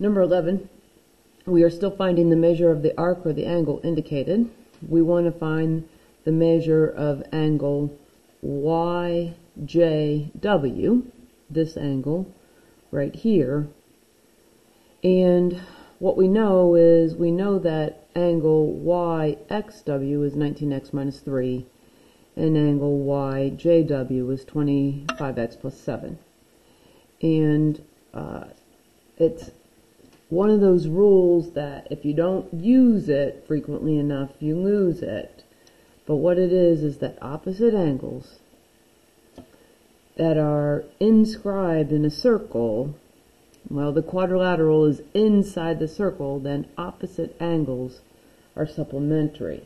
Number 11, we are still finding the measure of the arc or the angle indicated. We want to find the measure of angle YJW, this angle right here. And what we know is we know that angle YXW is 19x minus 3 and angle YJW is 25x plus 7. And it's one of those rules that if you don't use it frequently enough, you lose it. But what it is that opposite angles that are inscribed in a circle, well, the quadrilateral is inside the circle, then opposite angles are supplementary.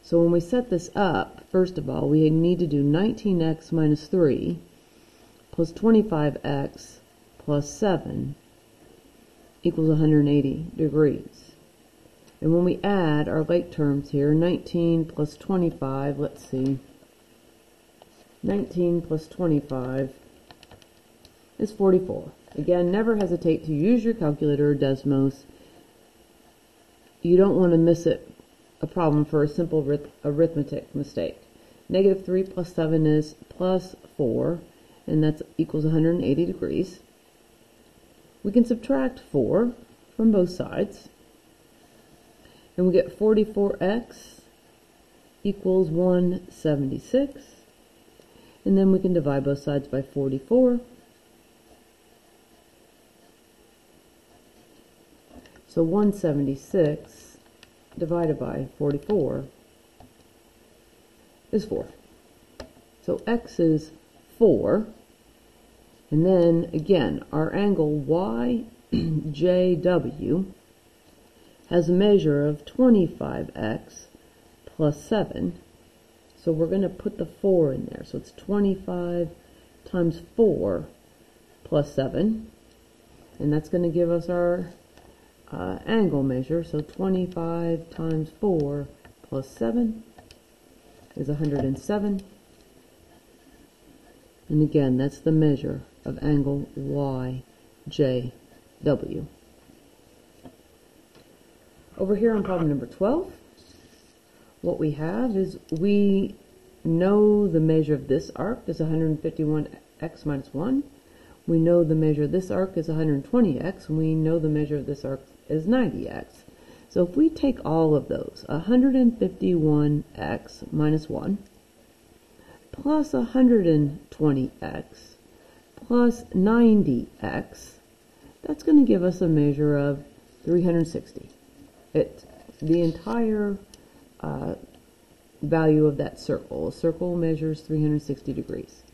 So when we set this up, first of all, we need to do 19x minus 3 plus 25x plus 7 equals 180 degrees. And when we add our like terms here, 19 plus 25, let's see, 19 plus 25 is 44. Again, never hesitate to use your calculator or Desmos. You don't want to miss a problem for a simple arithmetic mistake. Negative 3 plus 7 is plus 4, and that equals 180 degrees. We can subtract 4 from both sides, and we get 44x equals 176, and then we can divide both sides by 44. So 176 divided by 44 is 4. So x is 4. And then, again, our angle YJW has a measure of 25x plus 7. So we're going to put the 4 in there. So it's 25 times 4 plus 7. And that's going to give us our angle measure. So 25 times 4 plus 7 is 107. And again, that's the measure of angle YJW. Over here on problem number 12, what we have is we know the measure of this arc is 151x minus 1. We know the measure of this arc is 120x, and we know the measure of this arc is 90x. So if we take all of those, 151x minus 1 plus 120x plus 90x, that's going to give us a measure of 360. The entire value of that circle. A circle measures 360 degrees.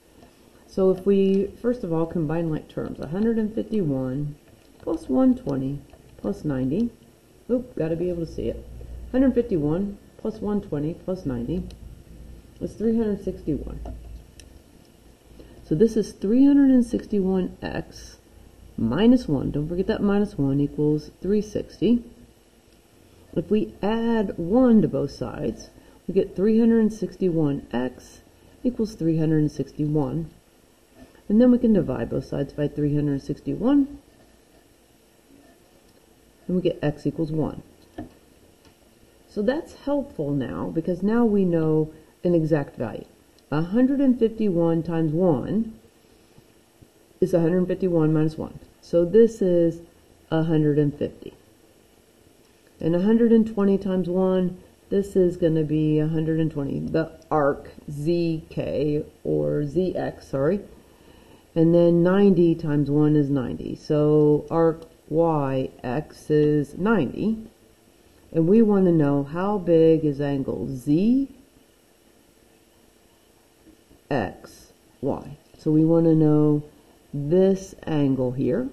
So if we, first of all, combine like terms, 151 plus 120 plus 90, got to be able to see it. 151 plus 120 plus 90 is 361. So this is 361x minus 1. Don't forget that minus 1 equals 360. If we add 1 to both sides, we get 361x equals 361. And then we can divide both sides by 361. And we get x equals 1. So that's helpful now, because now we know an exact value. 151 times 1 is 151 minus 1. So this is 150. And 120 times 1, this is going to be 120. The arc, ZK, or ZX, sorry. And then 90 times 1 is 90. So arc YX is 90. And we want to know how big is angle ZXY. So we want to know this angle here.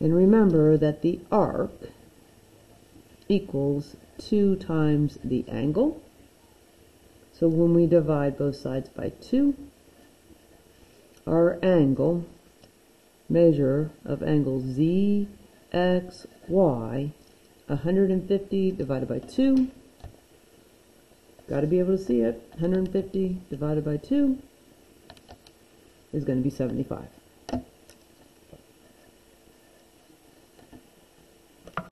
And remember that the arc equals 2 times the angle. So when we divide both sides by 2, our angle, measure of angle ZXY, 150 divided by 2, got to be able to see it, 150 divided by 2 is going to be 75.